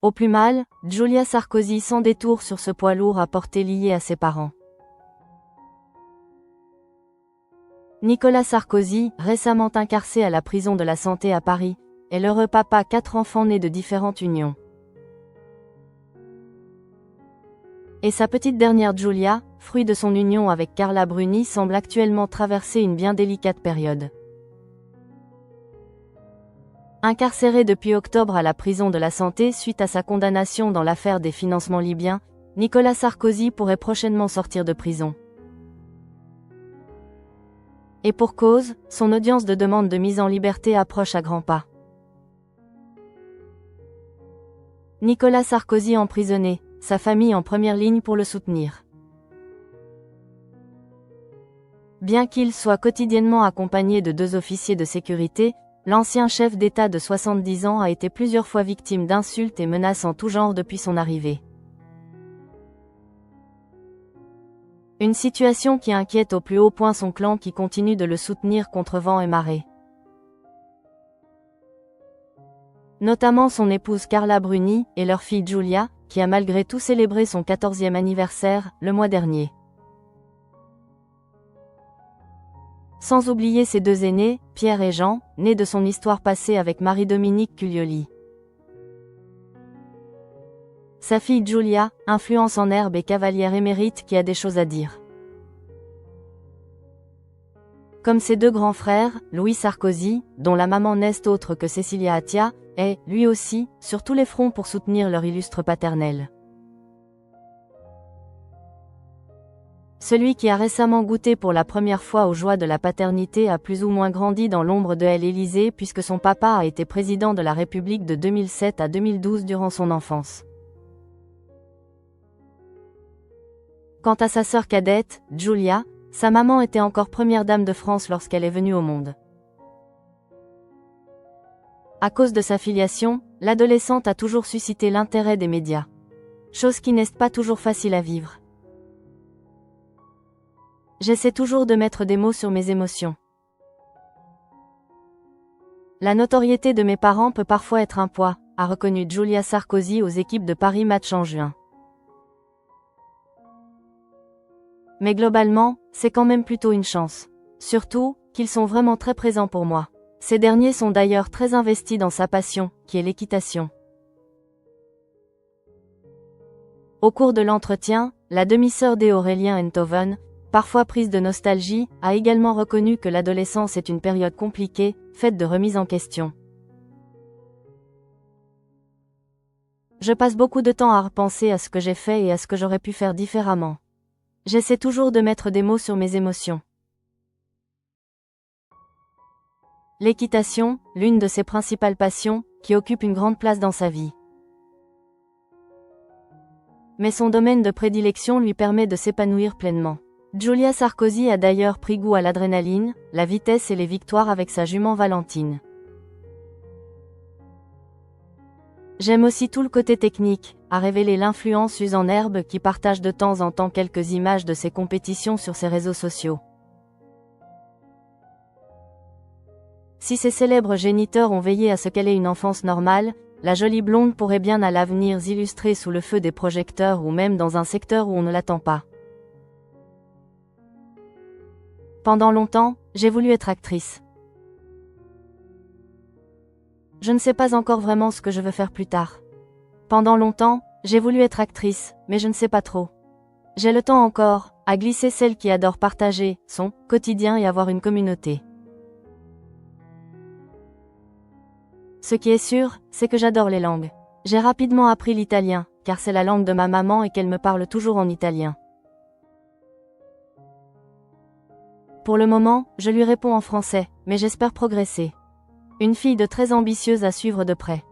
Au plus mal, Julia Sarkozy sans détour sur ce poids lourd à porter lié à ses parents. Nicolas Sarkozy, récemment incarcéré à la prison de la Santé à Paris, est l'heureux papa 4 enfants nés de différentes unions. Et sa petite dernière Giulia, fruit de son union avec Carla Bruni, semble actuellement traverser une bien délicate période. Incarcéré depuis octobre à la prison de la Santé suite à sa condamnation dans l'affaire des financements libyens, Nicolas Sarkozy pourrait prochainement sortir de prison. Et pour cause, son audience de demande de mise en liberté approche à grands pas. Nicolas Sarkozy emprisonné, sa famille en première ligne pour le soutenir. Bien qu'il soit quotidiennement accompagné de 2 officiers de sécurité, l'ancien chef d'État de 70 ans a été plusieurs fois victime d'insultes et menaces en tout genre depuis son arrivée. Une situation qui inquiète au plus haut point son clan qui continue de le soutenir contre vent et marée. Notamment son épouse Carla Bruni et leur fille Giulia, qui a malgré tout célébré son 14e anniversaire, le mois dernier. Sans oublier ses 2 aînés, Pierre et Jean, nés de son histoire passée avec Marie-Dominique Cuglioli. Sa fille Giulia, influence en herbe et cavalière émérite qui a des choses à dire. Comme ses 2 grands frères, Louis Sarkozy, dont la maman n'est autre que Cécilia Attia, est, lui aussi, sur tous les fronts pour soutenir leur illustre paternel. Celui qui a récemment goûté pour la première fois aux joies de la paternité a plus ou moins grandi dans l'ombre de l'Élysée puisque son papa a été président de la République de 2007 à 2012 durant son enfance. Quant à sa sœur cadette, Giulia, sa maman était encore première dame de France lorsqu'elle est venue au monde. À cause de sa filiation, l'adolescente a toujours suscité l'intérêt des médias. Chose qui n'est pas toujours facile à vivre. J'essaie toujours de mettre des mots sur mes émotions. La notoriété de mes parents peut parfois être un poids, a reconnu Julia Sarkozy aux équipes de Paris Match en juin. Mais globalement, c'est quand même plutôt une chance. Surtout, qu'ils sont vraiment très présents pour moi. Ces derniers sont d'ailleurs très investis dans sa passion, qui est l'équitation. Au cours de l'entretien, la demi-sœur d'Aurélien Enthoven, parfois prise de nostalgie, a également reconnu que l'adolescence est une période compliquée, faite de remises en question. Je passe beaucoup de temps à repenser à ce que j'ai fait et à ce que j'aurais pu faire différemment. J'essaie toujours de mettre des mots sur mes émotions. L'équitation, l'une de ses principales passions, qui occupe une grande place dans sa vie. Mais son domaine de prédilection lui permet de s'épanouir pleinement. Julia Sarkozy a d'ailleurs pris goût à l'adrénaline, la vitesse et les victoires avec sa jument Valentine. J'aime aussi tout le côté technique, a révélé l'influence Suzanne Herbe qui partage de temps en temps quelques images de ses compétitions sur ses réseaux sociaux. Si ces célèbres géniteurs ont veillé à ce qu'elle ait une enfance normale, la jolie blonde pourrait bien à l'avenir s'illustrer sous le feu des projecteurs ou même dans un secteur où on ne l'attend pas. Pendant longtemps, j'ai voulu être actrice. Je ne sais pas encore vraiment ce que je veux faire plus tard. Pendant longtemps, j'ai voulu être actrice, mais je ne sais pas trop. J'ai le temps encore, à glisser celle qui adore partager son quotidien et avoir une communauté. Ce qui est sûr, c'est que j'adore les langues. J'ai rapidement appris l'italien, car c'est la langue de ma maman et qu'elle me parle toujours en italien. Pour le moment, je lui réponds en français, mais j'espère progresser. Une fille de très ambitieuse à suivre de près.